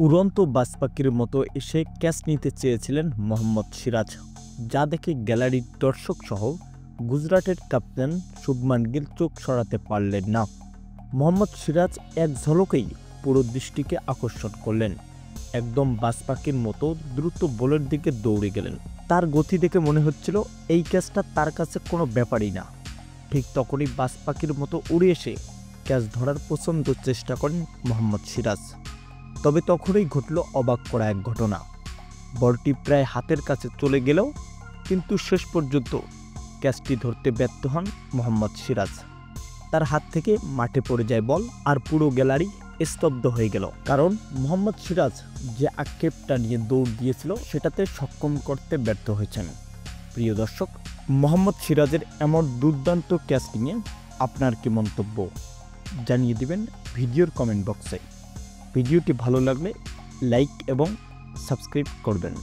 উড়ন্ত বাজ পাখির মতো এসে ক্যাচ নিতে চেয়েছিলেন মোহাম্মদ সিরাজ, যা দেখে গ্যালারির দর্শক সহ গুজরাটের ক্যাপ্টেন শুভমান গিল চোখ সরাতে পারলেন না। মোহাম্মদ সিরাজ এক ঝলকেই পুরো দৃষ্টিকে আকর্ষণ করলেন। একদম বাজ পাখির মতো দ্রুত বলের দিকে দৌড়ে গেলেন। তার গতি দেখে মনে হচ্ছিল এই ক্যাচটা তার কাছে কোনো ব্যাপারই না। ঠিক তখনই বাজ পাখির মতো উড়ে এসে ক্যাচ ধরার প্রচণ্ড চেষ্টা করেন মোহাম্মদ সিরাজ। তবে তখনই ঘটল অবাক করা এক ঘটনা। বলটি প্রায় হাতের কাছে চলে গেলেও কিন্তু শেষ পর্যন্ত ক্যাচটি ধরতে ব্যর্থ হন মোহাম্মদ সিরাজ। তার হাত থেকে মাঠে পড়ে যায় বল, আর পুরো গ্যালারি স্তব্ধ হয়ে গেল। কারণ মোহাম্মদ সিরাজ যে আক্ষেপটা নিয়ে দৌড় দিয়েছিল সেটাতে সক্ষম করতে ব্যর্থ হয়েছেন। প্রিয় দর্শক, মোহাম্মদ সিরাজের এমন দুর্দান্ত ক্যাচ নিয়ে আপনার কি মন্তব্য জানিয়ে দিবেন ভিডিওর কমেন্ট বক্সে। ভিডিওটি ভালো লাগলে লাইক এবং সাবস্ক্রাইব করবেন।